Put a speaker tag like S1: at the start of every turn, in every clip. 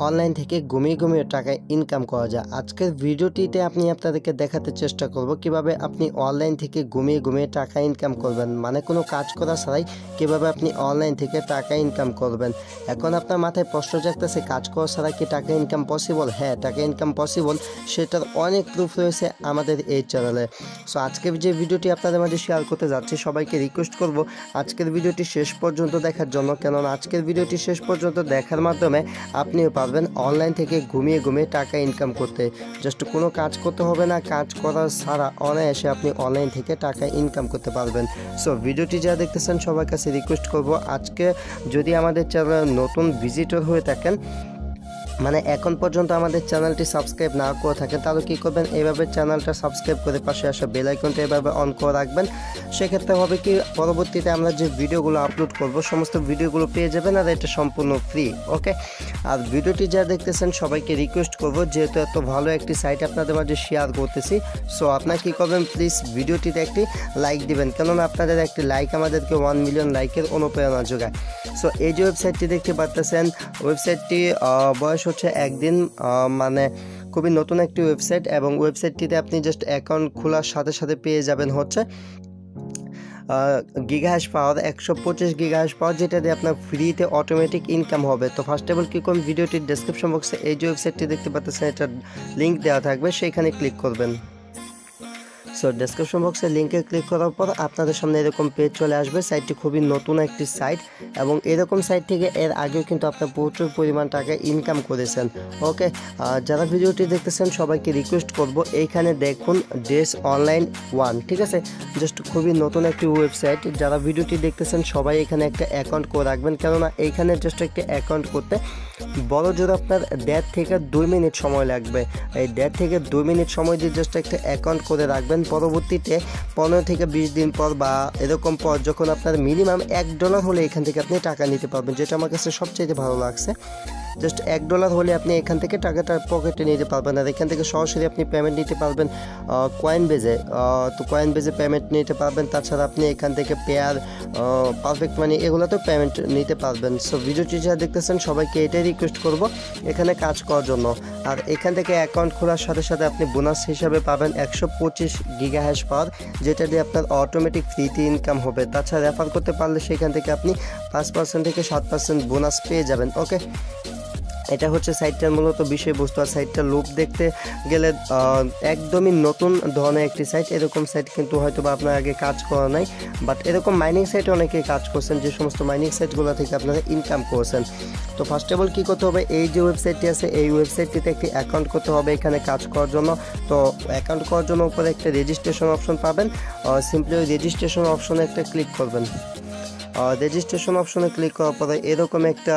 S1: Online থেকে ঘুমিয়ে টাকা ইনকাম করা যায়। আজকের ভিডিওটিতে আপনাদেরকে দেখাতে চেষ্টা করব কিভাবে আপনি অনলাইন থেকে ঘুমিয়ে টাকা ইনকাম করবেন, মানে কোনো কাজ করা ছাড়াই কিভাবে আপনি অনলাইন থেকে টাকা ইনকাম করবেন। এখন আপনার মাথায় প্রশ্ন জাগতেছে, কাজ করা ছাড়া কি টাকা ইনকাম পসিবল? হ্যাঁ, টাকা ইনকাম পসিবল, সেটার অনেক প্রুফ রয়েছে আমাদের এই চ্যানেলে। সো আজকের যে ভিডিওটি আপনাদের মাঝে শেয়ার করতে যাচ্ছি, সবাইকে রিকোয়েস্ট করব আজকের ভিডিওটি শেষ পর্যন্ত দেখার জন্য, কেননা আজকের ভিডিওটি শেষ পর্যন্ত দেখার মাধ্যমে আপনিও পারবেন অনলাইন থেকে ঘুমিয়ে টাকা ইনকাম করতে। জাস্ট কোনো কাজ করতে হবে না, কাজ করার ছাড়া অনায়াসে আপনি অনলাইন থেকে টাকা ইনকাম করতে পারবেন। সো ভিডিওটি যারা দেখতেছেন সবার কাছে রিকোয়েস্ট করব, আজকে যদি আমাদের চ্যানেলে নতুন ভিজিটর হয়ে থাকেন, মানে এখন পর্যন্ত আমাদের চ্যানেলটি সাবস্ক্রাইব না করে থাকেন, তাহলে কী করবেন, এইভাবে চ্যানেলটা সাবস্ক্রাইব করে পাশে আসা বেল আইকনটা এভাবে অন করে রাখবেন। সেক্ষেত্রে হবে কি, পরবর্তীতে আমরা যে ভিডিওগুলো আপলোড করব সমস্ত ভিডিওগুলো পেয়ে যাবেন, আর এটা সম্পূর্ণ ফ্রি। ওকে, আর ভিডিওটি যারা দেখতেছেন সবাইকে রিকোয়েস্ট করব, যেহেতু এত ভালো একটি সাইট আপনাদের মাঝে শেয়ার করতেছি, সো আপনারা কী করবেন, প্লিজ ভিডিওটিতে একটি লাইক দিবেন, কেননা আপনাদের একটি লাইক আমাদেরকে 1 মিলিয়ন লাইকের অনুপ্রেরণা যোগায়। সো এই যে ওয়েবসাইটটি দেখতে পাচ্ছেন, ওয়েবসাইটটি বয়স হচ্ছে একদিন, মানে খুবই নতুন একটি ওয়েবসাইট, এবং ওয়েবসাইটটিতে আপনি জাস্ট অ্যাকাউন্ট খোলার সাথে সাথে পেয়ে যাবেন হচ্ছে গিগাহ্যাশ পাওয়ার, 125 গিগাহ্যাশ পাওয়ার, যেটা দিয়ে আপনার ফ্রিতে অটোমেটিক ইনকাম হবে। তো ফার্স্ট অফ অল কী করুন, ভিডিওটির ডেসক্রিপশন বক্সে এই যে ওয়েবসাইটটি দেখতে পাচ্ছেন এটার লিঙ্ক দেওয়া থাকবে, সেইখানে ক্লিক করবেন। সো ডেসক্রিপশন বক্সে লিঙ্কে ক্লিক করার পর আপনাদের সামনে এরকম পেজ চলে আসবে। সাইটটি খুবই নতুন একটি সাইট, এবং এরকম সাইট থেকে এর আগেও কিন্তু আপনার প্রচুর পরিমাণ টাকা ইনকাম করেছেন। ওকে, যারা ভিডিওটি দেখতেছেন সবাইকে রিকোয়েস্ট করব, এইখানে দেখুন ডেস অনলাইন 1, ঠিক আছে, জাস্ট খুবই নতুন একটি ওয়েবসাইট। যারা ভিডিওটি দেখতেছেন সবাই এখানে একটা অ্যাকাউন্ট করে রাখবেন, কেননা এইখানে জাস্ট একটা অ্যাকাউন্ট করতে বড় জোর আপনার 1.5 থেকে 2 মিনিট সময় লাগবে। এই 1.5 থেকে 2 মিনিট সময় দিয়ে জাস্ট একটা অ্যাকাউন্ট করে রাখবেন। পরবর্তীতে 15 থেকে 20 দিন পর বা এরকম পর যখন আপনার মিনিমাম $1 হলে এখান থেকে আপনি টাকা নিতে পারবেন, যেটা আমার কাছে সবচেয়ে ভালো লাগছে। জাস্ট $1 হলে আপনি এখান থেকে টাকাটা পকেটে নিতে পারবেন, আর এখান থেকে সরাসরি আপনি পেমেন্ট নিতে পারবেন কয়েন বেজে। তো কয়েন বেজে পেমেন্ট নিতে পারবেন, তাছাড়া আপনি এখান থেকে পেয়ার, পারফেক্ট মানি, এগুলোতেও পেমেন্ট নিতে পারবেন। সো ভিডিওটি যারা দেখতেছেন সবাইকে এটাই রিকোয়েস্ট করব এখানে কাজ করার জন্য। আর এখান থেকে অ্যাকাউন্ট খোলার সাথে সাথে আপনি বোনাস হিসাবে পাবেন 125 গিগাহ্যাশ পাওয়ার, যেটা দিয়ে আপনার অটোমেটিক ফ্রিতে ইনকাম হবে। তাছাড়া রেফার করতে পারলে সেখান থেকে আপনি 5% থেকে 7% বোনাস পেয়ে যাবেন। ওকে, এটা হচ্ছে সাইটটার মূলত বিষয়বস্তু। আর সাইটটার লুক দেখতে গেলে একদমই নতুন ধরনের একটি সাইট। এরকম সাইট কিন্তু হয়তো বা আপনার আগে কাজ করা নাই, বাট এরকম মাইনিং সাইটে অনেকেই কাজ করছেন, যে সমস্ত মাইনিং সাইটগুলো থেকে আপনারা ইনকাম করছেন। তো ফার্স্ট অফ অল কী করতে হবে, এই যে ওয়েবসাইটটি আছে এই ওয়েবসাইটটিতে একটি অ্যাকাউন্ট করতে হবে এখানে কাজ করার জন্য। তো অ্যাকাউন্ট করার জন্য উপরে একটা রেজিস্ট্রেশন অপশন পাবেন, সিম্পলি ওই রেজিস্ট্রেশন অপশনে একটা ক্লিক করবেন। রেজিস্ট্রেশন অপশনে ক্লিক করার পরে এরকম একটা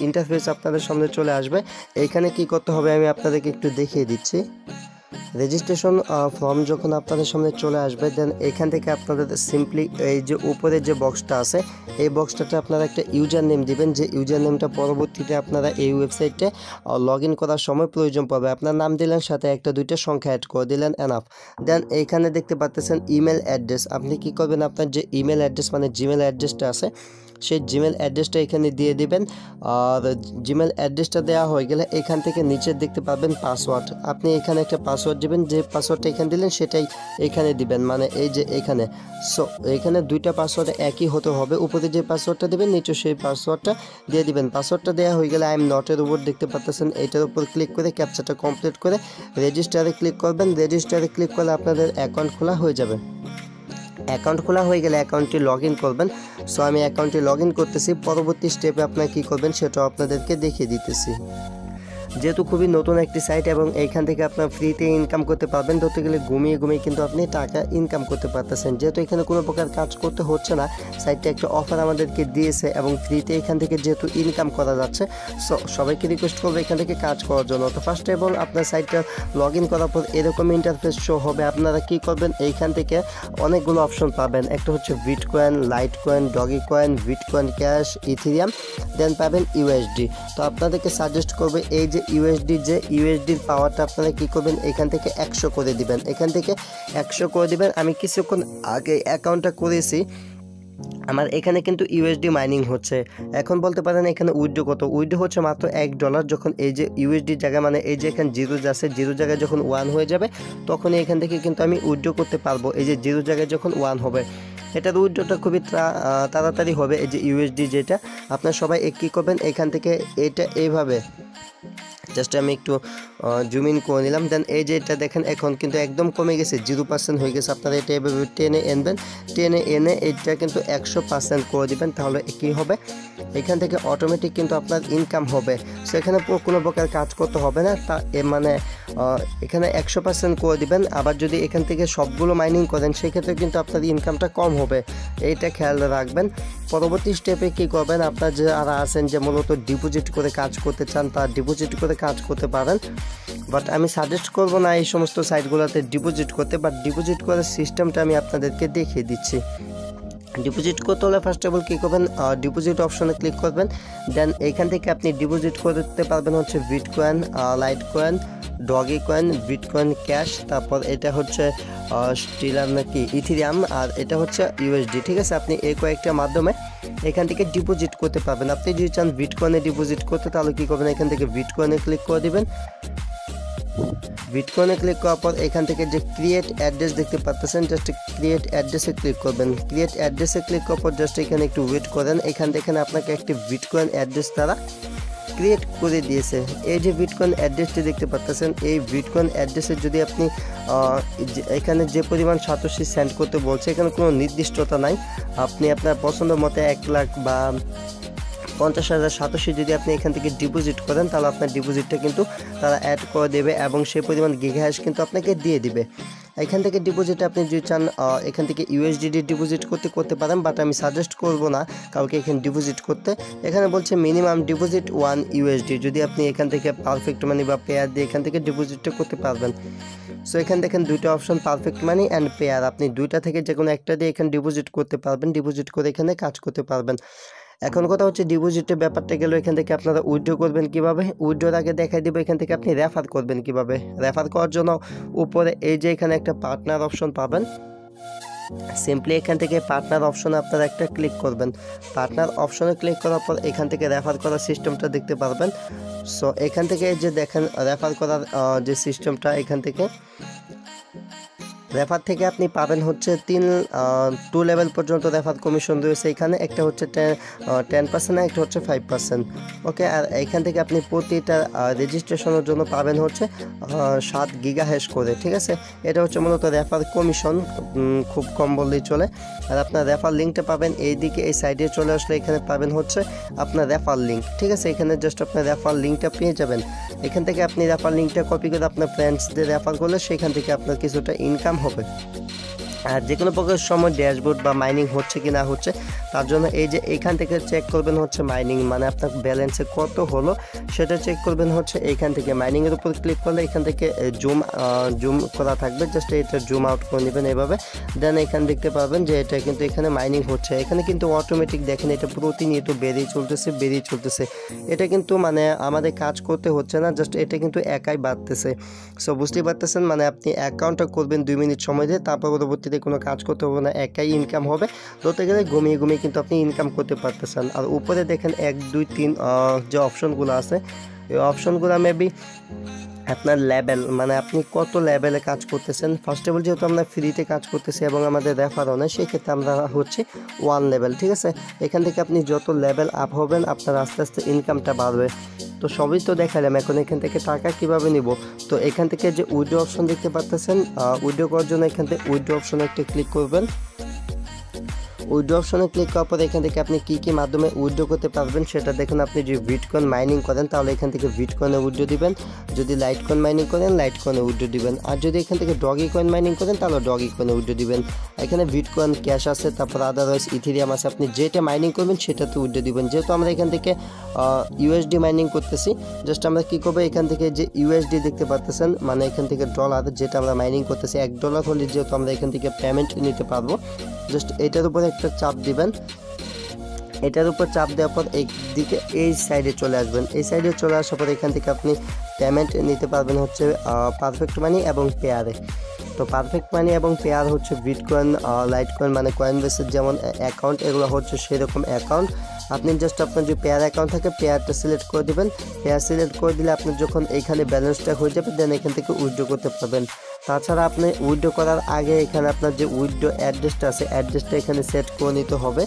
S1: ইন্টারফেস আপনাদের সামনে চলে আসবে। এইখানে কি করতে হবে আমি আপনাদেরকে একটু দেখিয়ে দিচ্ছি। রেজিস্ট্রেশন ফর্ম যখন আপনাদের সামনে চলে আসবে, দেন এখান থেকে আপনাদের সিম্পলি এই যে উপরে যে বক্সটা আছে এই বক্সটাতে আপনারা একটা ইউজার নেম দিবেন, যে ইউজার নেমটা পরবর্তীতে আপনারা এই ওয়েবসাইটে লগ ইন করার সময় প্রয়োজন পড়বে। আপনার নাম দিলেন, সাথে 1-2টা সংখ্যা অ্যাড করে দিলেন, এনাফ। দেন এইখানে দেখতে পাচ্ছেন ইমেল অ্যাড্রেস। আপনি কি করবেন, আপনার যে ইমেল অ্যাড্রেস মানে জিমেল অ্যাড্রেসটা আছে সেই জিমেল অ্যাড্রেসটা এখানে দিয়ে দিবেন। আর জিমেল অ্যাড্রেসটা দেওয়া হয়ে গেলে এখান থেকে নিচে দেখতে পাবেন পাসওয়ার্ড। আপনি এখানে একটা পাসওয়ার্ড দিবেন, যে পাসওয়ার্ডটা এখানে দিলেন সেটাই এখানে দিবেন, মানে এই যে এখানে। সো এখানে 2টা পাসওয়ার্ড একই হতে হবে, উপরে যে পাসওয়ার্ডটা দেবেন নিচে সেই পাসওয়ার্ডটা দিয়ে দিবেন। পাসওয়ার্ডটা দেওয়া হয়ে গেলে আই এম নটের উপর দেখতে পাচ্ছেন, এইটার উপর ক্লিক করে ক্যাপচাটা কমপ্লিট করে রেজিস্টারে ক্লিক করবেন। রেজিস্টারে ক্লিক করলে আপনাদের অ্যাকাউন্ট খোলা হয়ে যাবে। অ্যাকাউন্ট খোলা হয়ে গেলে অ্যাকাউন্টটি লগ ইন করবেন। সো আমি অ্যাকাউন্টটি লগ ইন করতেছি, পরবর্তী স্টেপে আপনারা কী করবেন সেটাও আপনাদেরকে দেখিয়ে দিতেছি। যেহেতু খুবই নতুন একটি সাইট এবং এইখান থেকে আপনার ফ্রিতে ইনকাম করতে পারবেন, ধরতে গেলে ঘুমিয়ে কিন্তু আপনি টাকা ইনকাম করতে পারতেছেন। যেহেতু এখানে কোনো প্রকার কাজ করতে হচ্ছে না, সাইটটা একটা অফার আমাদেরকে দিয়েছে এবং ফ্রিতে এখান থেকে যেহেতু ইনকাম করা যাচ্ছে, সো সবাইকে রিকোয়েস্ট করবো এখান থেকে কাজ করার জন্য। তো ফার্স্ট অফ অল আপনার সাইটটা লগ ইন করার পর এরকম ইন্টারফেস শো হবে। আপনারা কী করবেন, এইখান থেকে অনেকগুলো অপশন পাবেন। একটা হচ্ছে bitcoin, lite coin, doge coin, bitcoin cash, ethereum, then পাবেন ইউএসডি। তো আপনাদেরকে সাজেস্ট করবে এই যে ইউএসডির পাওয়ারটা আপনারা কী করবেন, এখান থেকে 100 করে দিবেন। এখান থেকে 100 করে দিবেন। আমি কিছুক্ষণ আগে অ্যাকাউন্টটা করেছি, আমার এখানে কিন্তু ইউএসডি মাইনিং হচ্ছে। এখন বলতে পারেন এখানে উইথড্র কত, উইথড্র হচ্ছে মাত্র $1। যখন এই যে ইউএসডি জায়গা মানে এই যে এখানে জিরো আছে, জিরো জায়গায় যখন 1 হয়ে যাবে তখনই এখান থেকে কিন্তু আমি উইথড্র করতে পারবো। এই যে জিরো জায়গায় যখন 1 হবে, এটার উইথড্রটা খুবই তাড়াতাড়ি হবে। এই যে ইউএসডি যেটা আপনার সবাই কী করবেন, এখান থেকে এটা এইভাবে জাস্ট আমি একটু জুম ইন করে নিলাম। দেন এই যে এটা দেখেন এখন কিন্তু একদম কমে গেছে, 0% হয়ে গেছে। আপনারা এটা এভাবে টেনে এনবেন, টেনে এনে এটা কিন্তু 100% করে দিবেন, তাহলে কী হবে এখান থেকে অটোমেটিক কিন্তু আপনার ইনকাম হবে। সো এখানে কোনো প্রকার কাজ করতে হবে না, তা মানে এখানে 100% করে দিবেন। আবার যদি এখান থেকে সবগুলো মাইনিং করেন সেক্ষেত্রে কিন্তু আপনার ইনকামটা কম হবে, এইটা খেয়াল রাখবেন। পরবর্তী স্টেপে কী করবেন, আপনার যারা আছেন যে মূলত ডিপোজিট করে কাজ করতে চান তারা ডিপোজিট করে কাজ করতে পারেন, বাট আমি সাজেস্ট করব না এই সমস্ত সাইটগুলোতে ডিপোজিট করতে। বাট ডিপোজিট করার সিস্টেমটা আমি আপনাদেরকে দেখিয়ে দিচ্ছি। ডিপোজিট করতে হলে ফার্স্ট অফ অল কী করবেন, ডিপোজিট অপশনে ক্লিক করবেন। দেন এখান থেকে আপনি ডিপোজিট করতে পারবেন হচ্ছে bitcoin, Litecoin, doggy coin, bitcoin cash, তারপর এটা হচ্ছে স্টিলার নাকি ইথিরিয়াম, আর এটা হচ্ছে ইউএসডি। ঠিক আছে, আপনি এই কয়েকটা মাধ্যমে এখান থেকে ডিপোজিট করতে পারবেন। আপনি যদি চান বিটকয়েনে ডিপোজিট করতে তাহলে কী করবেন, এখান থেকে বিটকয়েনে ক্লিক করে দেবেন। বিটকয়েনে ক্লিক করার পর এখান থেকে যে ক্রিয়েট অ্যাড্রেস দেখতে পাচ্ছেন, জাস্ট ক্রিয়েট অ্যাড্রেসে ক্লিক করবেন। ক্রিয়েট অ্যাড্রেসে ক্লিক করার পর জাস্ট এখানে একটু ওয়েট করেন। এখান থেকে আপনাকে একটি বিটকয়েন অ্যাড্রেস তারা ক্রিয়েট করে দিয়েছে। এই যে বিটকয়েন অ্যাড্রেসটি দেখতে পাচ্ছেন, এই বিটকয়েন অ্যাড্রেসে যদি আপনি এখানে যে পরিমাণ সাতোশি সেন্ড করতে বলছে এখানে কোনো নির্দিষ্টতা নাই। আপনি আপনার পছন্দ মতো 1 লাখ বা 50,000 সাতোশি যদি আপনি এখান থেকে ডিপোজিট করেন তাহলে আপনার ডিপোজিটটা কিন্তু তারা অ্যাড করে দেবে এবং সেই পরিমাণ গিগাহ্যাশ কিন্তু আপনাকে দিয়ে দিবে। এখান থেকে ডিপোজিট আপনি যদি চান এখান থেকে ইউএসডিটি ডিপোজিট করতে পারেন, বাট আমি সাজেস্ট করব না কাউকে এখানে ডিপোজিট করতে। এখানে বলছে মিনিমাম ডিপোজিট 1 ইউএসডি, যদি আপনি এখান থেকে পারফেক্ট মানি বা পেয়ার দিয়ে এখান থেকে ডিপোজিটটা করতে পারবেন। সো এখানে দেখেন দুইটা option, perfect money and pair, আপনি দুইটা থেকে যে কোনো একটা দিয়ে এখানে ডিপোজিট করতে পারবেন, ডিপোজিট করে এখানে কাজ করতে পারবেন। এখন কথা হচ্ছে ডিপোজিটের ব্যাপারটা গেল, এখান থেকে আপনারা উইথড্র করবেন কিভাবে, উইথড্রর আগে দেখাই দিব এখান থেকে আপনি রেফার করবেন কিভাবে। রেফার করার জন্য উপরে এই যে এখানে একটা পার্টনার অপশন পাবেন, সিম্পলি এখান থেকে পার্টনার অপশনে আপনারা একটা ক্লিক করবেন। পার্টনার অপশনে ক্লিক করার পর এখান থেকে রেফার করার সিস্টেমটা দেখতে পারবেন। সো এখান থেকে যে দেখেন রেফার করার যে সিস্টেমটা, এখান থেকে রেফার থেকে আপনি পাবেন হচ্ছে 2 লেভেল পর্যন্ত রেফার কমিশন রয়েছে এখানে, একটা হচ্ছে 10% একটা হচ্ছে 5%। ওকে, আর এখান থেকে আপনি প্রতিটা রেজিস্ট্রেশনের জন্য পাবেন হচ্ছে 7 গিগাহ্যাশ করে। ঠিক আছে, এটা হচ্ছে মূলত রেফার কমিশন, খুব কম বললেই চলে। আর আপনার রেফার লিঙ্কটা পাবেন এইদিকে, এই সাইডে চলে আসলে এখানে পাবেন হচ্ছে আপনার রেফার লিঙ্ক। ঠিক আছে, এখানে জাস্ট আপনার রেফার লিঙ্কটা পেয়ে যাবেন। এখান থেকে আপনি রেফার লিঙ্কটা কপি করে আপনার ফ্রেন্ডসদের রেফার করলে সেখান থেকে আপনার কিছুটা ইনকাম হবে। আর যে কোনো প্রকার সময় ড্যাশবোর্ড বা মাইনিং হচ্ছে কি না হচ্ছে তার জন্য এই যে এখান থেকে চেক করবেন হচ্ছে মাইনিং, মানে আপনার ব্যালেন্সে কত হলো সেটা চেক করবেন হচ্ছে এইখান থেকে। মাইনিংয়ের উপর ক্লিক করলে এখান থেকে জুম করা থাকবে, জাস্ট এটা জুম আউট করে নেবেন এভাবে। দেন এখানে দেখতে পাবেন যে এটা কিন্তু এখানে মাইনিং হচ্ছে। এখানে কিন্তু অটোমেটিক দেখেন এটা প্রতিনিয়ত বেড়েই চলতেছে। এটা কিন্তু মানে আমাদের কাজ করতে হচ্ছে না, জাস্ট এটা কিন্তু একাই বাড়তেছে। সো বুঝতেই পারতেছেন, মানে আপনি অ্যাকাউন্টটা করবেন 2 মিনিট সময় দিয়ে, তারপর পরবর্তীতে কোনো কাজ করতে হবে না, একাই ইনকাম হবে। ধরতে গেলে ঘুমিয়ে কিন্তু আপনি ইনকাম করতে পারতেছেন। আর উপরে দেখেন 1 2 3 যে অপশনগুলো আছে, এই অপশনগুলো মেবি আপনার লেভেল, মানে আপনি কত লেভেলে কাজ করতেছেন। ফার্স্ট অফ অল যেহেতু আমরা ফ্রিতে কাজ করতেছি এবং আমাদের রেফারও নেই, সেক্ষেত্রে আমরা হচ্ছে 1 লেভেল। ঠিক আছে, এখান থেকে আপনি যত লেভেল আপ হবেন আপনার আস্তে আস্তে ইনকামটা বাড়বে। তো সবই তো দেখালাম, এখন এখান থেকে টাকা কিভাবে নিব। তো এখান থেকে যে উইথড্র অপশন দেখতে পাচ্ছেন, উইথড্র করার জন্য এখান থেকে উইথড্র অপশনে একটা ক্লিক করবেন। উইথড্র অপশনে ক্লিক করার পর এখান থেকে আপনি কী মাধ্যমে উইথড্র করতে পারবেন সেটা দেখুন। আপনি যদি বিটকয়েন মাইনিং করেন তাহলে এখান থেকে বিটকয়েনে উইথড্র দিবেন, যদি লাইটকয়েন মাইনিং করেন লাইটকয়েনে উইথড্র দিবেন, আর যদি এখান থেকে ডগি কয়েন মাইনিং করেন তাহলে ডগি কয়েনে উইথড্র দিবেন। এখানে বিটকয়েন ক্যাশ আছে, তারপর আদারওয়াইজ ইথেরিয়াম আছে, আপনি যেটা মাইনিং করবেন সেটাতে উইথড্র দিবেন। যেহেতু আমরা এখান থেকে ইউএসডি মাইনিং করতেছি, জাস্ট আমরা কী করবো, এখান থেকে যে ইউএসডি দেখতে পাচ্ছেন মানে এখান থেকে ডলার যেটা আমরা মাইনিং করতেছি, $1 হলে যেহেতু আমরা এখান থেকে পেমেন্ট নিতে পারবো, জাস্ট এটার উপরে একটা চাপ দিবেন। এটার উপর চাপ দেওয়ার পর এইদিকে এই সাইডে চলে আসবেন। এই সাইডে চলে আসার পর এখান থেকে আপনি পেমেন্ট নিতে পারবেন হচ্ছে পারফেক্ট মানি এবং পেয়ারে। তো পারফেক্ট মানি এবং পেয়ার হচ্ছে বিটকয়েন, লাইটকয়েন মানে কয়েনবেসের যেমন অ্যাকাউন্ট, এগুলো হচ্ছে সেরকম অ্যাকাউন্ট। আপনি জাস্ট আপনার যে পেয়ার অ্যাকাউন্ট থাকে পেয়ারটা সিলেক্ট করে দেবেন। পেয়ার সিলেক্ট করে দিলে আপনার যখন এইখানে ব্যালেন্সটা হয়ে যাবে দেন এখান থেকে উইথড্র করতে পারবেন। তাছাড়া আপনি উইথড্র করার আগে এখানে আপনার যে উইথড্র অ্যাড্রেসটা আছে অ্যাড্রেসটা এখানে সেট করে নিতে হবে।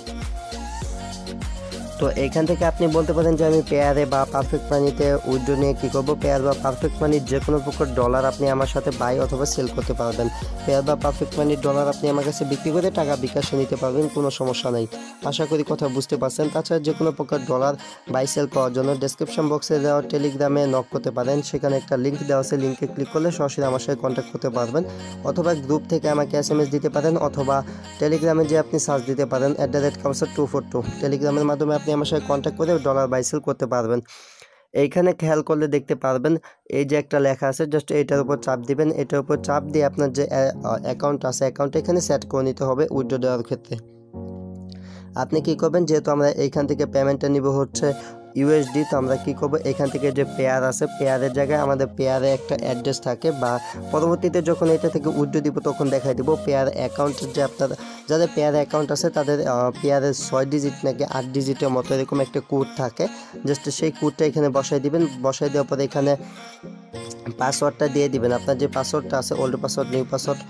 S1: তো এখান থেকে আপনি বলতে পারেন যে আমি পেয়ারে বা পারফেক্ট মানিতে উইথড্র নিয়ে কী করবো। পেয়ার বা পারফেক্ট মানির যে কোনো প্রকার ডলার আপনি আমার সাথে বাই অথবা সেল করতে পারবেন। পেয়ার বা পারফেক্ট মানির ডলার আপনি আমার কাছে বিক্রি করে টাকা বিকাশে নিতে পারবেন, কোনো সমস্যা নেই। আশা করি কথা বুঝতে পারছেন। তাছাড়া যে কোনো প্রকার ডলার বাই সেল করার জন্য ডেসক্রিপশন বক্সে দেওয়া টেলিগ্রামে নক করতে পারেন, সেখানে একটা লিঙ্ক দেওয়া আছে, লিঙ্কে ক্লিক করলে সরাসরি আমার সাথে কন্ট্যাক্ট করতে পারবেন। অথবা গ্রুপ থেকে আমাকে SMS দিতে পারেন, অথবা টেলিগ্রামে যে আপনি সার্চ দিতে পারেন @kausar242, টেলিগ্রামের মাধ্যমে আপনি আমার সাথে কন্ট্যাক্ট করে ডলার বাই সেল করতে পারবেন। এইখানে খেয়াল করলে দেখতে পারবেন এই যে একটা লেখা আছে, জাস্ট এইটার উপর চাপ দিবেন। এটার উপর চাপ দিয়ে আপনার যে অ্যাকাউন্ট আছে অ্যাকাউন্টটা এখানে সেট করে নিতে হবে উইথড্র দেওয়ার ক্ষেত্রে। আপনি কি করবেন, যেহেতু আমরা এইখান থেকে পেমেন্টটা নিব হচ্ছে USD, তো আমরা কী করবো, এখান থেকে যে পেয়ার আছে পেয়ারের জায়গায় আমাদের পেয়ারে একটা অ্যাড্রেস থাকে, বা পরবর্তীতে যখন এটা থেকে উইথড্র দিব তখন দেখাই দিব পেয়ার অ্যাকাউন্টের যে আপনার যাদের পেয়ার অ্যাকাউন্ট আছে তাদের পেয়ারের 6 ডিজিট নাকি 8 ডিজিটের মতো এরকম একটা কোড থাকে। জাস্ট সেই কোডটা এখানে বসাই দিবেন। বসাই দেওয়ার পরে এখানে পাসওয়ার্ডটা দিয়ে দিবেন। আপনার যে পাসওয়ার্ডটা আছে ওল্ড পাসওয়ার্ড, নিউ পাসওয়ার্ড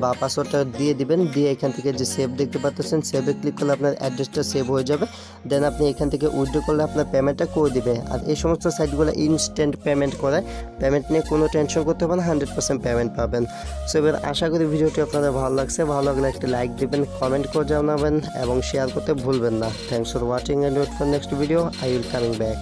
S1: বা পাসওয়ার্ডটা দিয়ে দিবেন। দিয়ে এখান থেকে যে সেভ দেখতে পাচ্ছেন সেভে ক্লিক করলে আপনার অ্যাড্রেসটা সেভ হয়ে যাবে। দেন আপনি এখান থেকে উইথড্র করলে আপনার পেমেন্টটা করে দিবে। আর এই সমস্ত সাইটগুলো ইনস্ট্যান্ট পেমেন্ট করে, পেমেন্ট নিয়ে কোনো টেনশন করতে হবে না, 100% পেমেন্ট পাবেন। সো এবার আশা করি ভিডিওটি আপনাদের ভালো লাগছে। ভালো লাগলে একটা লাইক দিবেন, কমেন্ট করে জানাবেন এবং শেয়ার করতে ভুলবেন না। Thanks for watching and wait for next video. I will coming back.